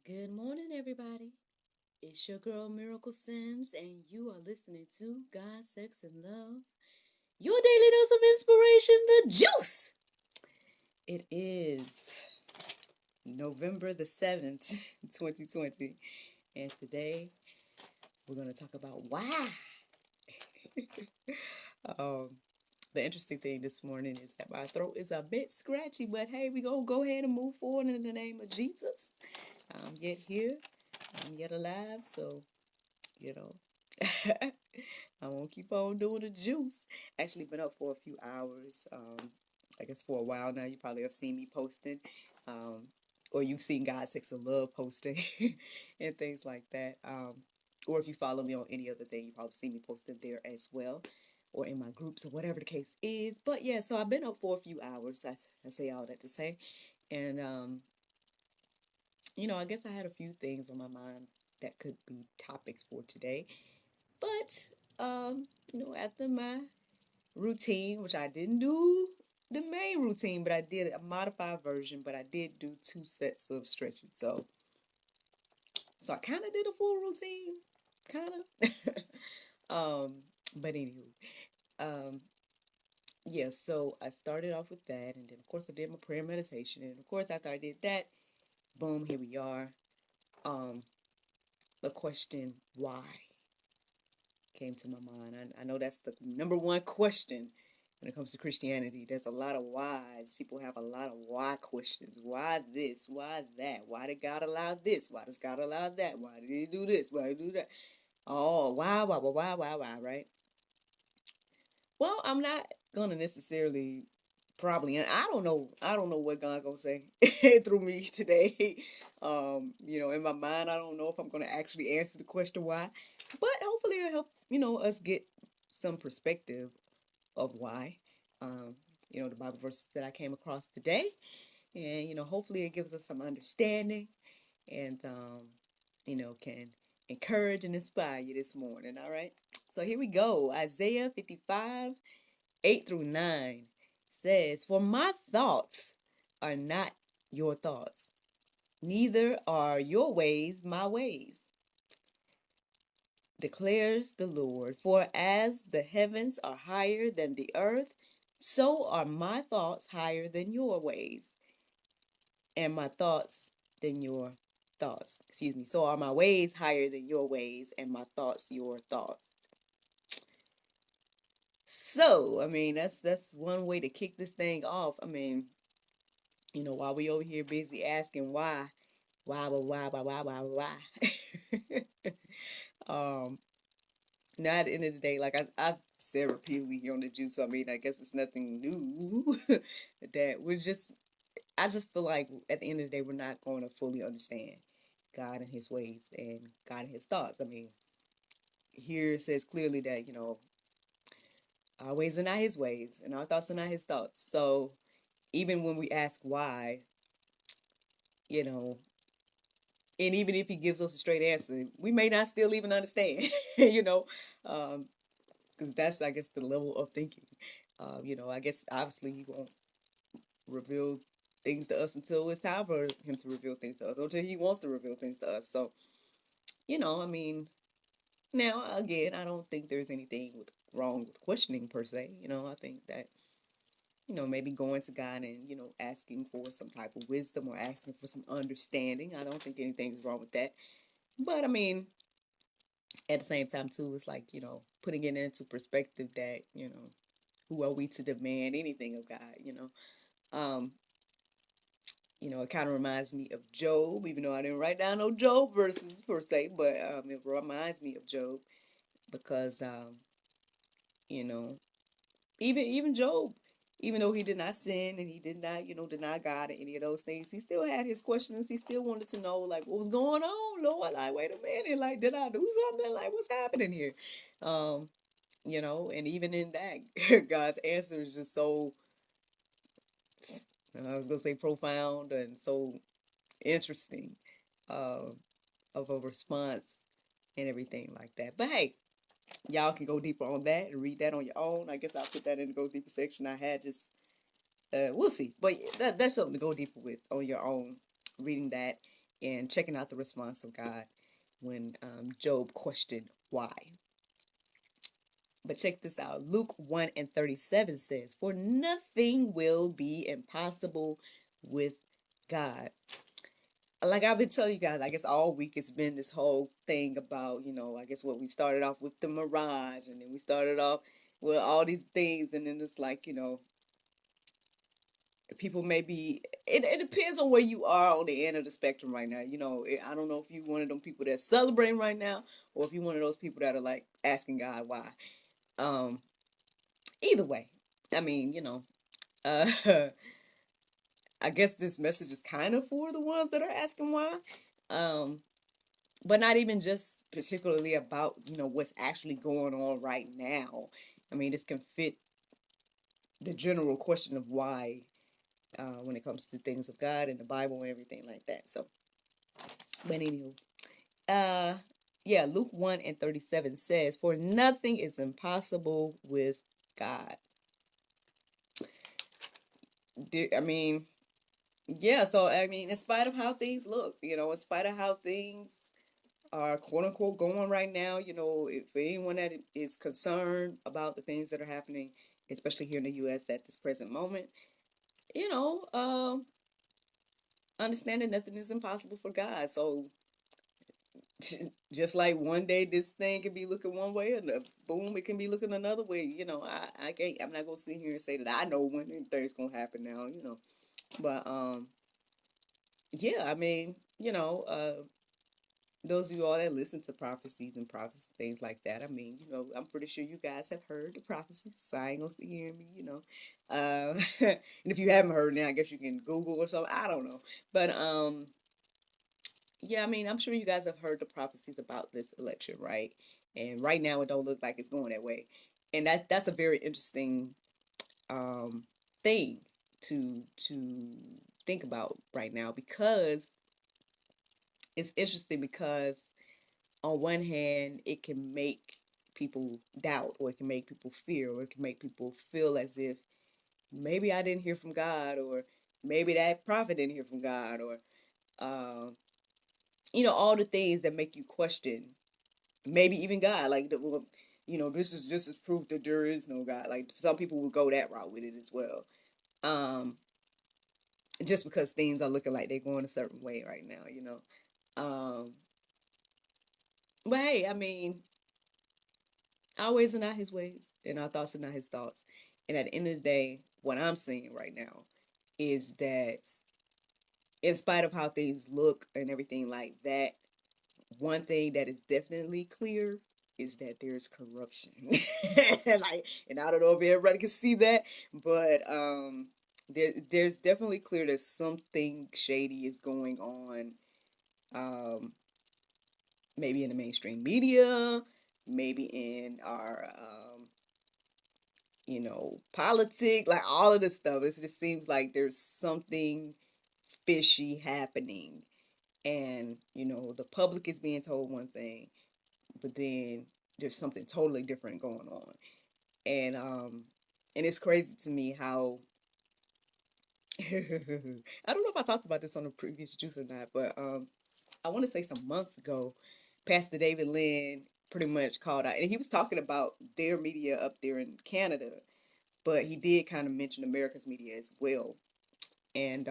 Good morning, everybody. It's your girl Miracle Sims, and you are listening to God, Sex, and Love, your daily dose of inspiration, the juice. It is November the 7th, 2020, and today we're going to talk about why. um, the interesting thing this morning is that my throat is a bit scratchy, but hey, we're going to go ahead and move forward in the name of Jesus. I'm yet here, I'm yet alive, so you know. I won't keep on doing the juice. Actually, been up for a few hours. I guess for a while now. You probably have seen me posting, um, or you've seen God Sex and Love posting, and things like that. Or if you follow me on any other thing, you probably see me posting there as well, or in my groups or whatever the case is. But yeah, so I've been up for a few hours. I say all that to say, and I guess I had a few things on my mind that could be topics for today. But after my routine, which I didn't do the main routine, but I did a modified version, but I did do two sets of stretching. So I kind of did a full routine, kind of. um, but anywho, um, yeah. So I started off with that, and then of course I did my prayer meditation, and of course after I did that, boom, here we are. Um, the question why came to my mind. I know that's the number one question when it comes to Christianity. There's a lot of whys. People have a lot of why questions. Why this? Why that? Why did God allow this? Why does God allow that? Why did He do this? Why did He do that? Oh, why, right? Well, I'm not gonna necessarily probably, and I don't know what God gonna say through me today. In my mind, I don't know if I'm gonna actually answer the question why, but hopefully it'll help us get some perspective of why. Um, the Bible verses that I came across today, and hopefully it gives us some understanding, and can encourage and inspire you this morning. All right. So here we go. Isaiah 55, 8 through 9 says, "For my thoughts are not your thoughts, neither are your ways my ways, declares the Lord. For as the heavens are higher than the earth, so are my thoughts higher than your ways, and my thoughts than your thoughts. Excuse me. So are my ways higher than your ways, and my thoughts your thoughts." So, I mean, that's one way to kick this thing off. I mean, while we over here busy asking why. um, Now at the end of the day, like I've said repeatedly here on the juice, so I mean, I guess it's nothing new that I just feel like at the end of the day, we're not going to fully understand God and His ways and God and His thoughts. I mean, here it says clearly that our ways are not His ways, and our thoughts are not His thoughts. So even when we ask why, you know, and even if He gives us a straight answer, we may not still even understand, you know, because that's I guess the level of thinking. I guess obviously He won't reveal things to us until it's time for Him to reveal things to us, or until He wants to reveal things to us. So I mean, now again, I don't think there's anything wrong with questioning per se. I think that maybe going to God and asking for some type of wisdom or asking for some understanding. I don't think anything's wrong with that. But I mean, at the same time too, it's like putting it into perspective that who are we to demand anything of God? Um, it kind of reminds me of Job, even though I didn't write down no Job verses per se, but it reminds me of Job because you know, even Job, even though he did not sin and he did not, deny God or any of those things, he still had his questions. He still wanted to know like what was going on, Lord. Like, wait a minute, like, did I do something? Like, what's happening here? Um, and even in that, God's answer is just so I was gonna say profound and so interesting, uh, of a response and everything like that. But hey, y'all can go deeper on that and read that on your own. I guess I'll put that in the go deeper section. I had just we'll see, but that's something to go deeper with on your own, reading that and checking out the response of God when Job questioned why. But check this out. Luke 1 and 37 says, "For nothing will be impossible with God." Like I've been telling you guys, I guess all week it's been this whole thing about, I guess what we started off with the mirage, and then we started off with all these things, and then it's like, people may be, it depends on where you are on the end of the spectrum right now. I don't know if you're one of them people that's celebrating right now, or if you're one of those people that are like asking God why. Um, Either way, I mean, uh, I guess this message is kind of for the ones that are asking why. Um, but not even just particularly about, what's actually going on right now. I mean, this can fit the general question of why when it comes to things of God and the Bible and everything like that. So, but anywho, uh, yeah, Luke 1 and 37 says, "For nothing is impossible with God." I mean, yeah, so I mean, in spite of how things look, in spite of how things are quote unquote going right now, if anyone that is concerned about the things that are happening, especially here in the US at this present moment, you know, um, understanding nothing is impossible for God. So just like one day this thing can be looking one way and boom, it can be looking another way. I can't, I'm not gonna sit here and say that I know when anything's gonna happen now, But yeah, I mean, those of you all that listen to prophecies and prophecies, things like that, I mean, I'm pretty sure you guys have heard the prophecies. So I ain't gonna sit here and be. And if you haven't heard it, I guess you can Google or something. I don't know. But yeah, I mean, I'm sure you guys have heard the prophecies about this election, right? And right now it don't look like it's going that way. And that's a very interesting um thing to think about right now, because it's interesting because on one hand, it can make people doubt, or it can make people fear, or it can make people feel as if maybe I didn't hear from God, or maybe that prophet didn't hear from God, or um, all the things that make you question, maybe even God. Like, well, this is proof that there is no God. Like some people will go that route with it as well. Um, just because things are looking like they're going a certain way right now. But hey, I mean, our ways are not his ways, and our thoughts are not his thoughts. And at the end of the day, what I'm seeing right now is that, in spite of how things look and everything like that, one thing that is definitely clear is that there's corruption. And I don't know if everybody can see that, but there's definitely clear that something shady is going on. Um, Maybe in the mainstream media, maybe in our politics, like all of this stuff. It just seems like there's something fishy happening. And, the public is being told one thing, but then there's something totally different going on. And it's crazy to me how I don't know if I talked about this on the previous juice or not, but I want to say some months ago, Pastor David Lynn pretty much called out, and he was talking about their media up there in Canada, but he did kind of mention America's media as well. And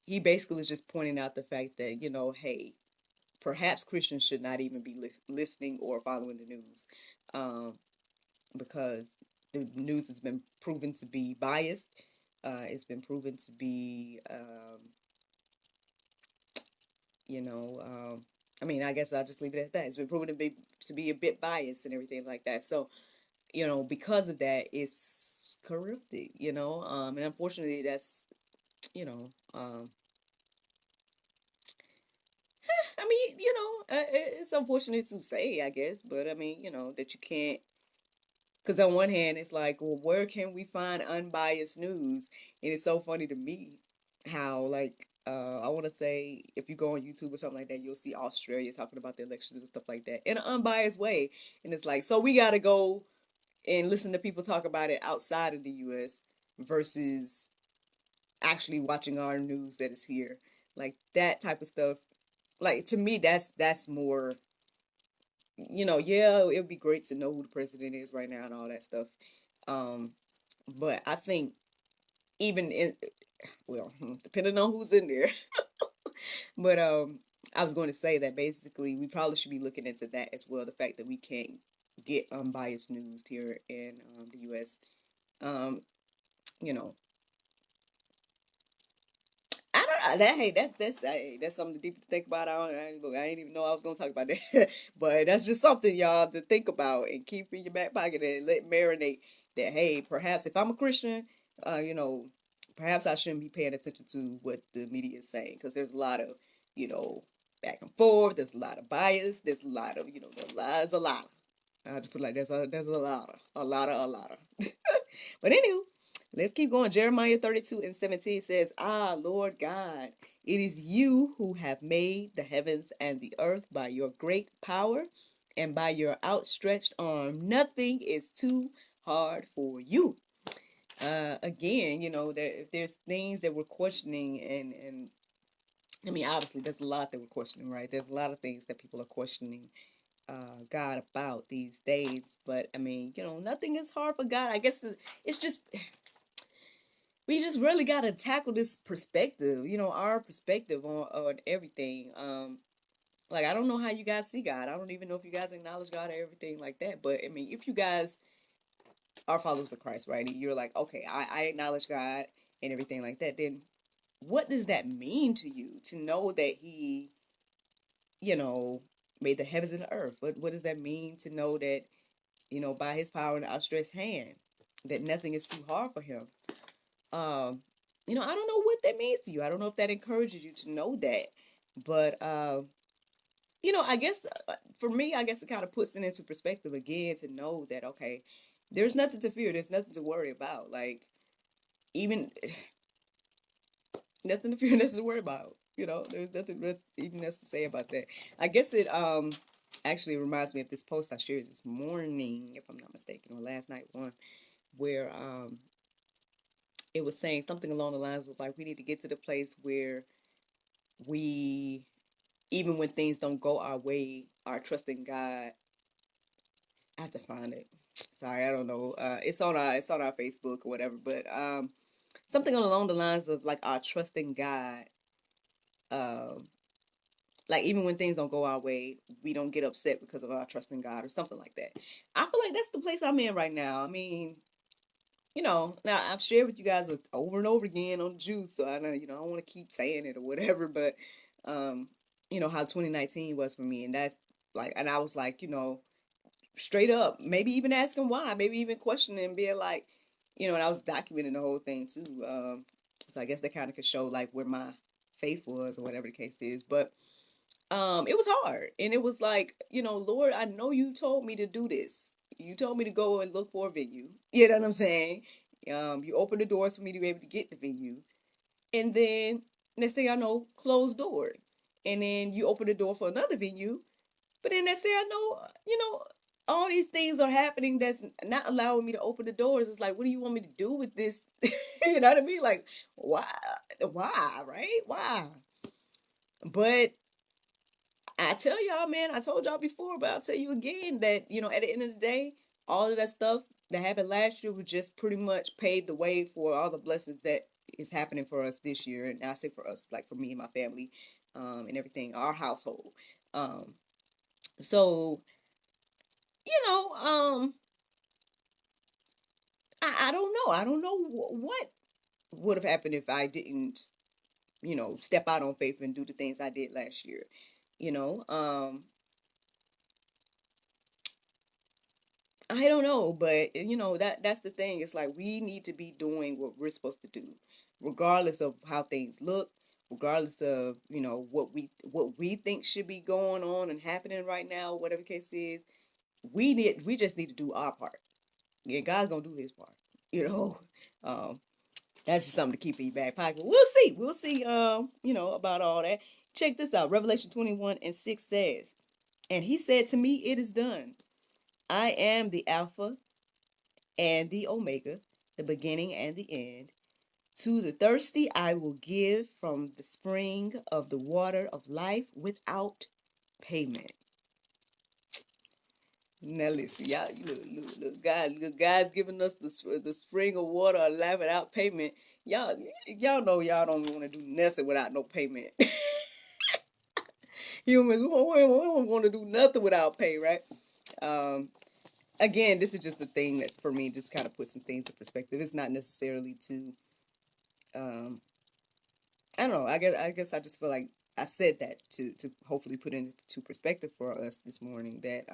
he basically was just pointing out the fact that, hey, perhaps Christians should not even be listening or following the news, um, because the news has been proven to be biased. It's been proven to be, you know, I mean, I guess I'll just leave it at that. It's been proven to be a bit biased and everything like that. So, because of that, it's corrupted. And unfortunately, that's, you know, um, I mean, it's unfortunate to say, I guess, but I mean, that you can't. Because on one hand, it's like, well, where can we find unbiased news? And it's so funny to me how, like, I want to say, if you go on YouTube or something like that, you'll see Australia talking about the elections and stuff like that in an unbiased way. And it's like, so we got to go and listen to people talk about it outside of the US versus actually watching our news that is here. Like that type of stuff. Like to me, that's more. Yeah, it would be great to know who the president is right now and all that stuff. Um, but I think even in, well, depending on who's in there, but I was going to say that basically we probably should be looking into that as well. The fact that we can't get unbiased news here in the U.S. Um, you know, I don't know that. Hey, that's something deep to think about. Look, I didn't even know I was gonna talk about that, but that's just something y'all to think about and keep in your back pocket and let marinate. That hey, perhaps if I'm a Christian, uh, you know, perhaps I shouldn't be paying attention to what the media is saying because there's a lot of you know back and forth. There's a lot of bias. There's a lot of the lies a lot. I just feel like there's a lot of. But anywho, let's keep going. Jeremiah 32:17 says, "Ah, Lord God, it is you who have made the heavens and the earth by your great power and by your outstretched arm. Nothing is too hard for you." Again, if there's things that we're questioning, and I mean, obviously, there's a lot that we're questioning, right? There's a lot of things that people are questioning God about these days. But I mean, nothing is hard for God. I guess it's just we just really got to tackle this perspective. Our perspective on everything. Like I don't know how you guys see God. I don't even know if you guys acknowledge God or everything like that. But I mean, if you guys are followers of Christ, right? And you're like, okay, I acknowledge God and everything like that. Then what does that mean to you to know that He, you know, made the heavens and the earth? What does that mean to know that by his power and outstretched hand, that nothing is too hard for him. Um, I don't know what that means to you. I don't know if that encourages you to know that. But, I guess for me, I guess it kind of puts it into perspective again to know that, okay, there's nothing to fear. There's nothing to worry about. Like, even nothing to fear, nothing to worry about. There's nothing even else to say about that. I guess it actually reminds me of this post I shared this morning, if I'm not mistaken, or last night one, where it was saying something along the lines of like we need to get to the place where we, even when things don't go our way, are trusting God. I have to find it. Sorry, I don't know. It's on our Facebook or whatever, but something along the lines of like our trusting God. Um, like even when things don't go our way, we don't get upset because of our trust in God or something like that. I feel like that's the place I'm in right now. I mean, now I've shared with you guys over and over again on the juice, so I know, I don't want to keep saying it or whatever, but, um, how 2019 was for me. And that's like, and I was like, straight up, maybe even asking why, maybe even questioning, being like, and I was documenting the whole thing too. So I guess that kind of could show like where my faith was or whatever the case is. But, it was hard. And it was like, Lord, I know you told me to do this. You told me to go and look for a venue. You know what I'm saying? You opened the doors for me to be able to get the venue. And then next thing I know, closed door. And then you open the door for another venue. But then next thing I know, all these things are happening that's not allowing me to open the doors. It's like, what do you want me to do with this? You know what I mean? Like, why? Why, right? Why? But I tell y'all, man, I told y'all before, but I'll tell you again that, at the end of the day, all of that stuff that happened last year would just pretty much pave the way for all the blessings that is happening for us this year. And I say for us, like for me and my family, and everything, our household. Um, so, you know, I don't know. I don't know what would have happened if I didn't, step out on faith and do the things I did last year. You know, I don't know, but that's the thing. It's like we need to be doing what we're supposed to do, regardless of how things look, regardless of what we think should be going on and happening right now, whatever the case is. We just need to do our part. Yeah, God's gonna do His part. You know, um, that's just something to keep in your back pocket. We'll see. We'll see. About all that. Check this out. Revelation 21:6 says, "And He said to me, It is done. I am the Alpha and the Omega, the beginning and the end. To the thirsty, I will give from the spring of the water of life without payment. Now listen, y'all, God's giving us the spring of water of life without payment. Y'all know y'all don't want to do nothing without no payment. Humans, we don't want to do nothing without pay, right? Um, Again, this is just the thing that for me just kind of puts some things in perspective. It's not necessarily to, um, I don't know. I guess I just feel like I said that to hopefully put into perspective for us this morning that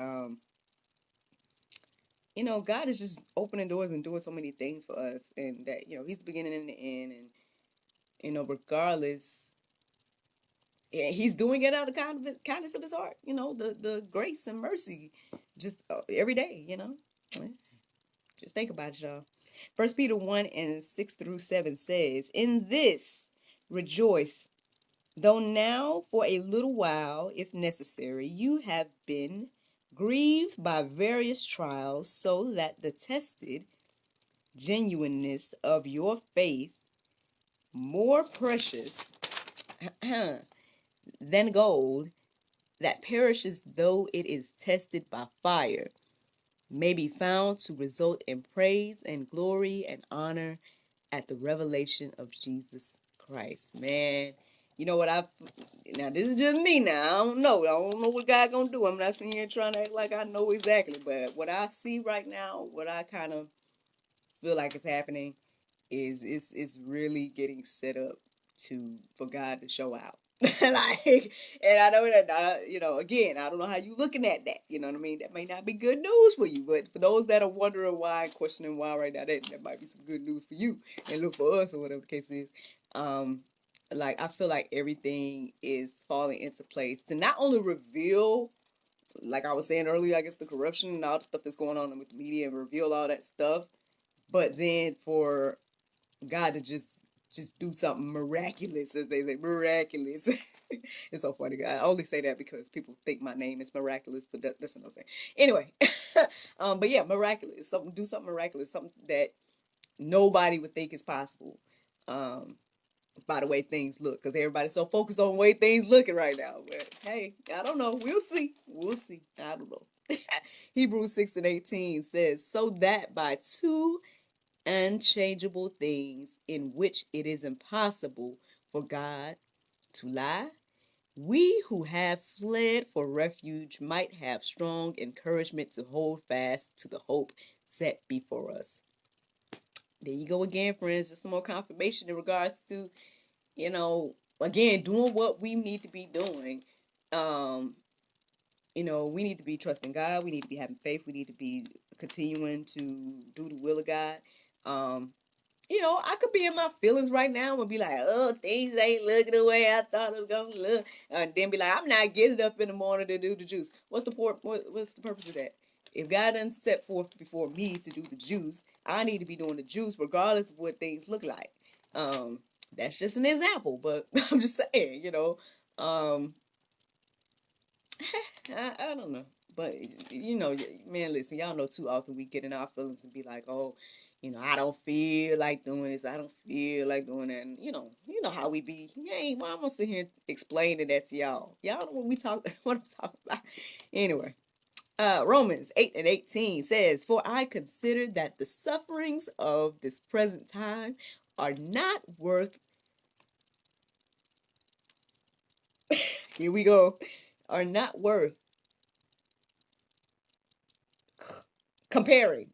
God is just opening doors and doing so many things for us, and that He's the beginning and the end, and regardless, yeah, He's doing it out of kindness of His heart. The grace and mercy, just every day. Just think about it, y'all. 1 Peter 1:6-7 says, "In this rejoice, though now for a little while, if necessary, you have been grieved by various trials, so that the tested genuineness of your faith, more precious than gold that perishes though it is tested by fire, may be found to result in praise and glory and honor at the revelation of Jesus Christ." Man, you know what now this is just me now. I don't know what God gonna do. I'm not sitting here trying to act like I know exactly, but what I see right now, what I kind of feel like is happening is it's really getting set up for God to show out. Like, and I know that again, I don't know how you looking at that. You know what I mean? That may not be good news for you, but for those that are wondering why, questioning why right now, that might be some good news for you, and look for us or whatever the case is. Like, I feel like everything is falling into place to not only reveal, like I was saying earlier, I guess the corruption and all the stuff that's going on with the media, and reveal all that stuff, but then for God to just do something miraculous, as they say, miraculous. It's so funny. I only say that because people think my name is miraculous, but that's another thing. Anyway, but yeah, miraculous. Do something miraculous, something that nobody would think is possible. By the way things look, because everybody's so focused on the way things looking right now. But hey, I don't know. We'll see. We'll see. I don't know. Hebrews 6:18 says, "So that by two unchangeable things in which it is impossible for God to lie, we who have fled for refuge might have strong encouragement to hold fast to the hope set before us." There you go again, friends. Just some more confirmation in regards to, again, doing what we need to be doing. We need to be trusting God. We need to be having faith. We need to be continuing to do the will of God. I could be in my feelings right now and be like, "Oh, things ain't looking the way I thought it was gonna look," and then be like, "I'm not getting up in the morning to do the juice." What's the purpose of that? If God doesn't set forth before me to do the juice, I need to be doing the juice regardless of what things look like. That's just an example, but I'm just saying, um, I don't know. But man, listen, y'all know too often we get in our feelings and be like, "Oh, I don't feel like doing this. I don't feel like doing that." And you know how we be. Yeah, well, I'm gonna sit here explaining that to y'all. Y'all know what we talk, what I'm talking about. Anyway, Romans 8:18 says, "For I consider that the sufferings of this present time are not worth." Here we go. Are not worth comparing.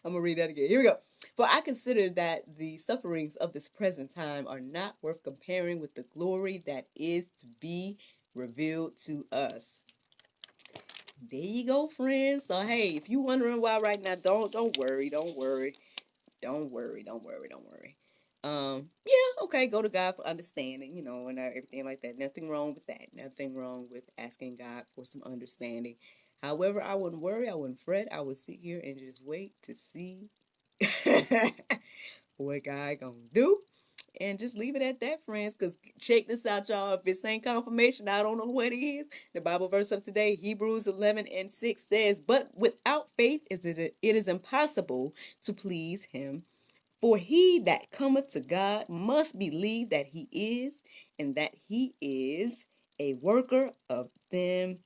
I'm gonna read that again. Here we go. "For I consider that the sufferings of this present time are not worth comparing with the glory that is to be revealed to us." There you go, friends. So hey, if you're wondering why right now, don't worry, don't worry, don't worry, don't worry, don't worry. Yeah, okay, go to God for understanding, and everything like that. Nothing wrong with that. Nothing wrong with asking God for some understanding. However, I wouldn't worry, I wouldn't fret. I would sit here and just wait to see what God gonna do, and just leave it at that, friends. Because check this out, y'all. If it's ain't confirmation, I don't know what it is. The Bible verse of today, Hebrews 11:6 says, "But without faith it is impossible to please him. For he that cometh to God must believe that he is, and that he is a worker of them.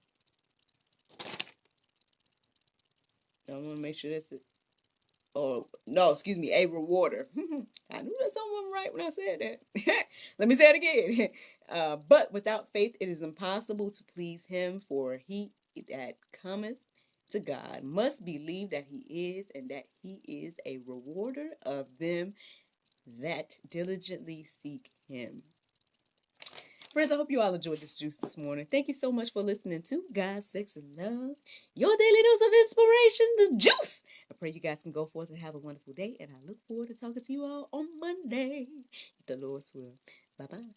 I want to make sure that's it. Oh, no, excuse me, a rewarder. I knew that someone right when I said that. Let me say it again. But without faith, it is impossible to please him, for he that cometh to God must believe that he is, and that he is a rewarder of them that diligently seek him. Friends, I hope you all enjoyed this juice this morning. Thank you so much for listening to God, Sex, and Love, your daily dose of inspiration, the juice. I pray you guys can go forth and have a wonderful day, and I look forward to talking to you all on Monday, if the Lord's will. Bye-bye.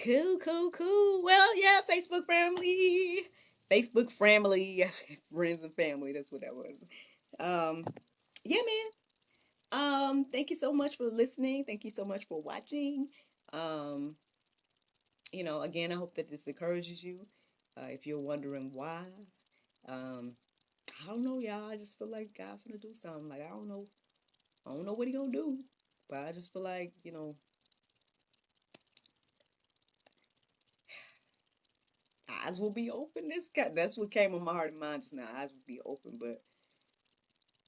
Cool. Well, yeah, Facebook family. Facebook family. Yes, friends and family. That's what that was. Yeah, man. Thank you so much for listening. Thank you so much for watching. Um, again, I hope that this encourages you. If you're wondering why, um, I don't know, y'all. I just feel like God's gonna do something. Like I don't know what He gonna do, but I just feel like eyes will be open. That's what came on my heart and mind just now. Eyes will be open, but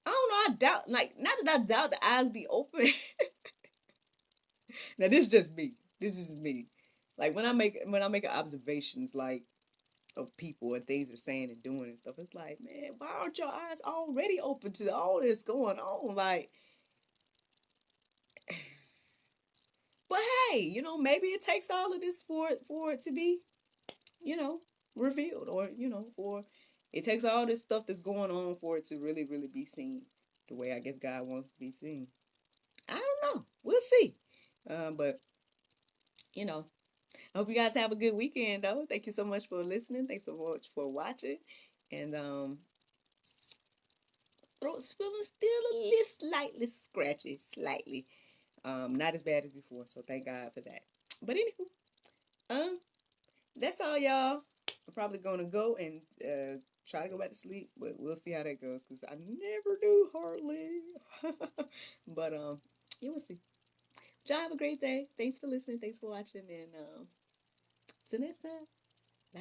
I don't know. I doubt. Like, not that I doubt the eyes be open. Now this is just me. This is me. Like when I make observations, like of people and things they're saying and doing and stuff. It's like, man, why aren't your eyes already open to all this going on? Like, but hey, maybe it takes all of this for it to be, you know, revealed, or for it takes all this stuff that's going on for it to really, really be seen the way I guess God wants to be seen. I don't know. We'll see. But you know, I hope you guys have a good weekend though. Thank you so much for listening. Thanks so much for watching. And throat's feeling still a little slightly scratchy, slightly. Not as bad as before, so thank God for that. But anywho, um, that's all, y'all. I'm probably gonna go and try to go back to sleep, but we'll see how that goes because I never do hardly. But yeah, we'll see. Y'all have a great day. Thanks for listening. Thanks for watching, and till next time. Bye.